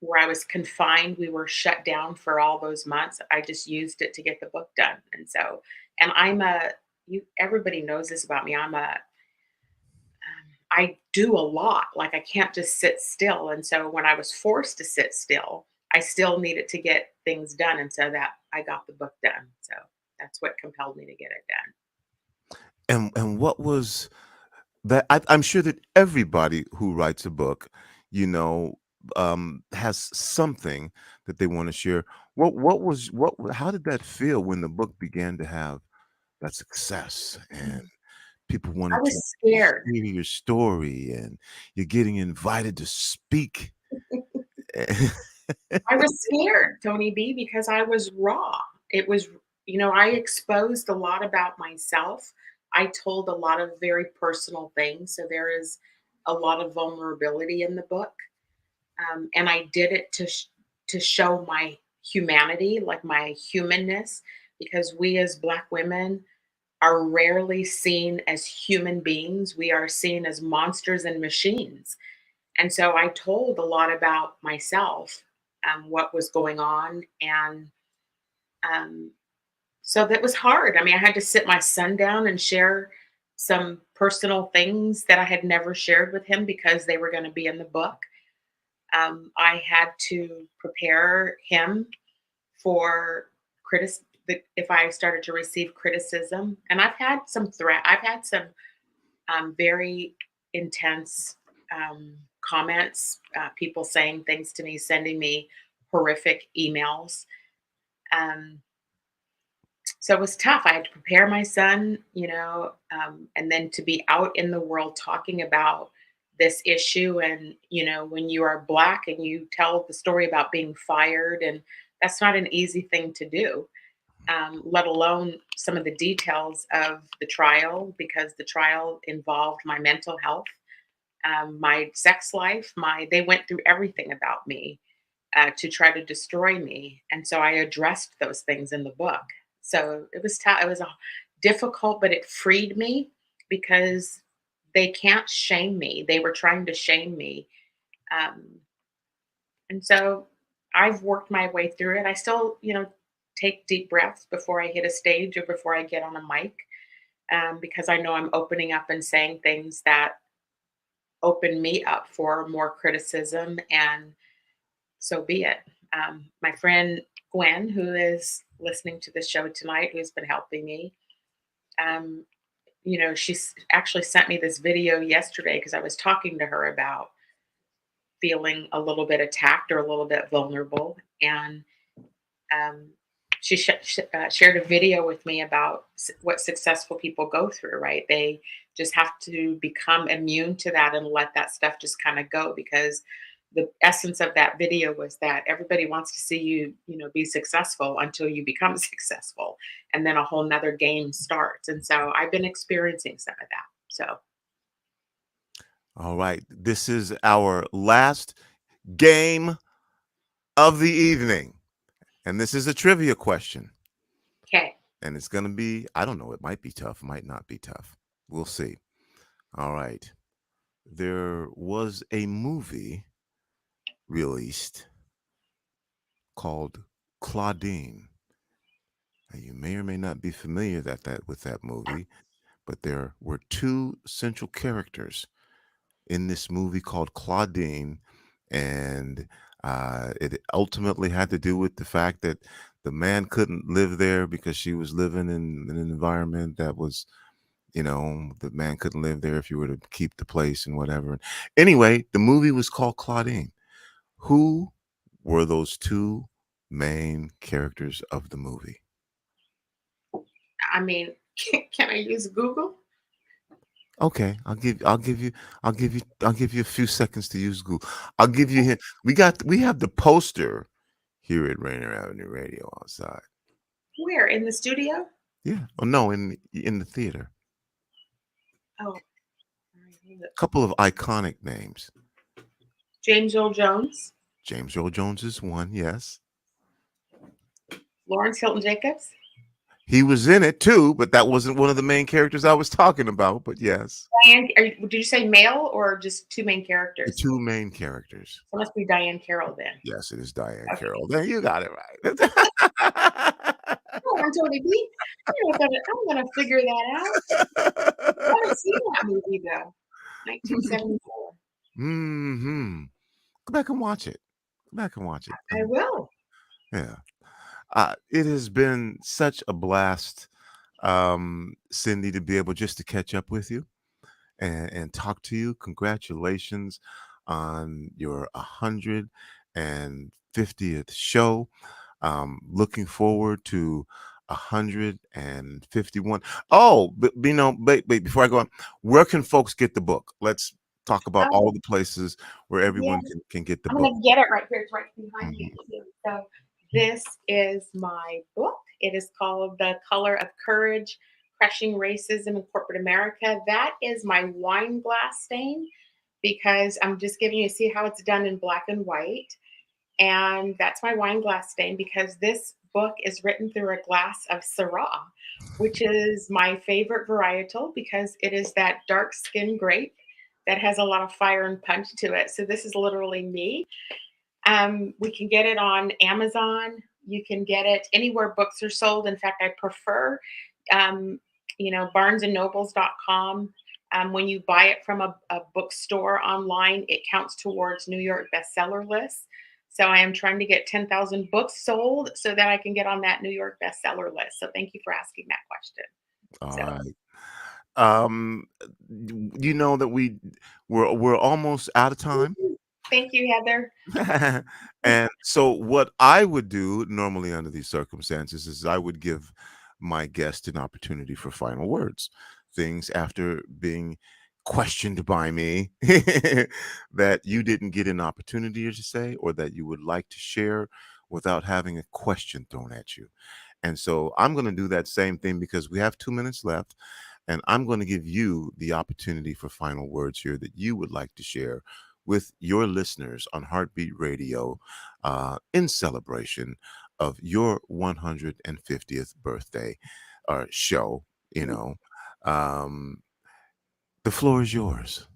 where I was confined. We were shut down for all those months. I just used it to get the book done. And so, and everybody knows this about me. I do a lot. Like I can't just sit still. And so when I was forced to sit still, I still needed to get things done. And so that I got the book done. So that's what compelled me to get it done. And what was that? I'm sure that everybody who writes a book, has something that they want to share. How did that feel when the book began to have that success and people I wanted to was scared. hear your story and you're getting invited to speak? I was scared, Tony B, because I was raw. It was, I exposed a lot about myself. I told a lot of very personal things. So there is a lot of vulnerability in the book. And I did it to show my humanity, like my humanness, because we as Black women are rarely seen as human beings. We are seen as monsters and machines. And so I told a lot about myself, what was going on. And so that was hard. I mean, I had to sit my son down and share some personal things that I had never shared with him because they were going to be in the book. I had to prepare him for if I started to receive criticism. And I've had some very intense comments, people saying things to me, sending me horrific emails. So it was tough. I had to prepare my son, and then to be out in the world talking about this issue. And, when you are Black and you tell the story about being fired, and that's not an easy thing to do, let alone some of the details of the trial, because the trial involved my mental health, my sex life, they went through everything about me to try to destroy me. And so I addressed those things in the book. So it was tough. It was difficult, but it freed me because they can't shame me. They were trying to shame me. And so I've worked my way through it. I still, take deep breaths before I hit a stage or before I get on a mic, because I know I'm opening up and saying things that open me up for more criticism, and so be it. My friend Gwen, who is listening to the show tonight, who's been helping me, she's actually sent me this video yesterday because I was talking to her about feeling a little bit attacked or a little bit vulnerable. And she shared a video with me about what successful people go through, right? They just have to become immune to that and let that stuff just kind of go, because the essence of that video was that everybody wants to see you, be successful until you become successful. And then a whole nother game starts. And so I've been experiencing some of that. So. All right. This is our last game of the evening. And this is a trivia question. Okay. And it's going to be, I don't know, it might be tough, might not be tough. We'll see. All right. There was a movie released called Claudine. Now, you may or may not be familiar with that movie, but there were two central characters in this movie called Claudine, and it ultimately had to do with the fact that the man couldn't live there because she was living in an environment that was, the man couldn't live there if you were to keep the place and whatever. Anyway, the movie was called Claudine. Who were those two main characters of the movie? I mean, can I use Google? Okay, I'll give you a few seconds to use Google. I'll give you hint. We have the poster here at Rainier Avenue Radio outside. Where? In the studio? Yeah. Oh no, in the theater. Oh. A couple of iconic names. James Earl Jones. James Earl Jones is one, yes. Lawrence Hilton Jacobs. He was in it too, but that wasn't one of the main characters I was talking about. But yes, Diane, did you say male or just two main the characters? two main characters. It must be Diane Carroll then. Yes, it is Diane Okay. Carroll. Then you got it right. Oh, I'm Tony B. I'm gonna figure that out. I haven't seen that movie though. 1974. Mm-hmm. Go back and watch it. Go back and watch it. I will. Yeah. It has been such a blast, Cindi, to be able just to catch up with you and talk to you. Congratulations on your 150th show. Looking forward to 151. Oh, but wait, before I go on, where can folks get the book? Let's talk about all the places where everyone can get the I'm book. gonna get it right here. It's right behind me. So this is my book. It is called The Color of Courage: Crushing Racism in Corporate America. That is my wine glass stain because I'm just giving you, see how it's done in black and white. And that's my wine glass stain because this book is written through a glass of Syrah, which is my favorite varietal because it is that dark skinned grape that has a lot of fire and punch to it. So this is literally me. We can get it on Amazon. You can get it anywhere books are sold. In fact, I prefer, barnesandnobles.com. When you buy it from a bookstore online, it counts towards New York bestseller lists. So I am trying to get 10,000 books sold so that I can get on that New York bestseller list. So thank you for asking that question. All right. You know that we're almost out of time. Thank you, Heather. And so what I would do normally under these circumstances is I would give my guest an opportunity for final words, things after being questioned by me that you didn't get an opportunity to say or that you would like to share without having a question thrown at you. And so I'm going to do that same thing because we have 2 minutes left, and I'm going to give you the opportunity for final words here that you would like to share with your listeners on Heartbeat Radio in celebration of your 150th birthday show. The floor is yours.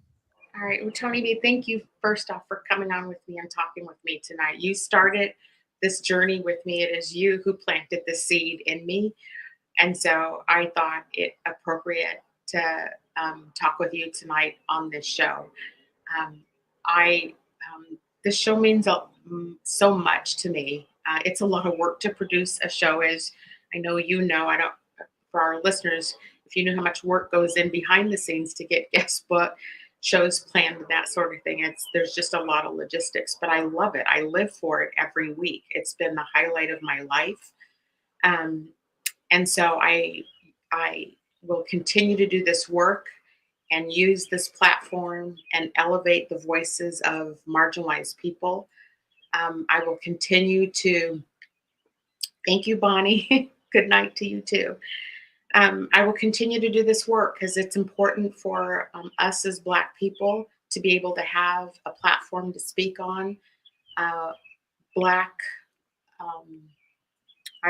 All right. Well, Tony B, thank you first off for coming on with me and talking with me tonight. You started this journey with me. It is you who planted the seed in me. And so I thought it appropriate to talk with you tonight on this show. This show means so much to me. It's a lot of work to produce a show, as I know for our listeners, if you know how much work goes in behind the scenes to get guest book shows planned, that sort of thing. There's just a lot of logistics, but I love it. I live for it every week. It's been the highlight of my life. And so I will continue to do this work and use this platform and elevate the voices of marginalized people. I will continue to, thank you, Bonnie. Good night to you too. I will continue to do this work because it's important for us as Black people to be able to have a platform to speak on. I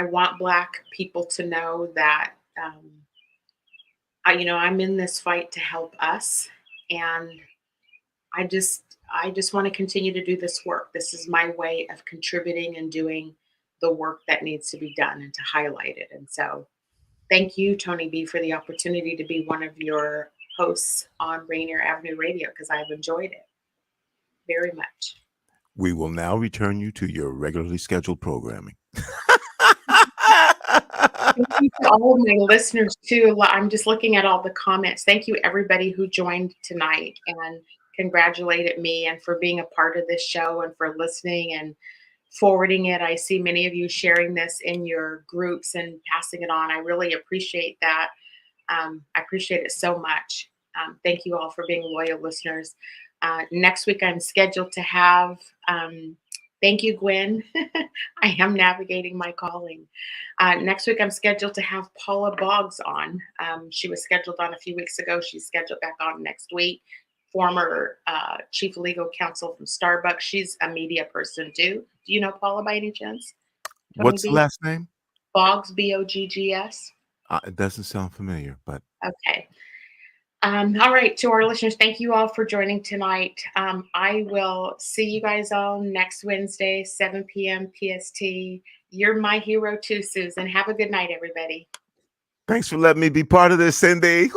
want Black people to know that, I'm in this fight to help us. And I just want to continue to do this work. This is my way of contributing and doing the work that needs to be done and to highlight it. And so thank you, Tony B, for the opportunity to be one of your hosts on Rainier Avenue Radio because I've enjoyed it very much. We will now return you to your regularly scheduled programming. Thank you to all of my listeners too. I'm just looking at all the comments. Thank you, everybody who joined tonight. And congratulated me and for being a part of this show and for listening and forwarding it. I see many of you sharing this in your groups and passing it on. I really appreciate that. I appreciate it so much. Thank you all for being loyal listeners. Next week, I'm scheduled to have, thank you, Gwen. I am navigating my calling. Next week, I'm scheduled to have Paula Boggs on. She was scheduled on a few weeks ago. She's scheduled back on next week. Former chief legal counsel from Starbucks. She's a media person too. Do you know Paula by any chance? What's the last name? Boggs, Boggs. It doesn't sound familiar, but. Okay. All right, to our listeners, thank you all for joining tonight. I will see you guys all next Wednesday, 7 p.m. PST. You're my hero too, Susan. Have a good night, everybody. Thanks for letting me be part of this, Cindy.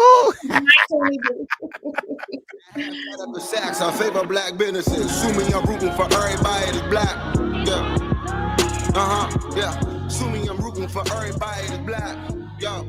Sacks, I favor black businesses. Assuming I'm rooting for everybody that's black. Yeah. Yeah. Assuming I'm rooting for everybody that's black. Yo.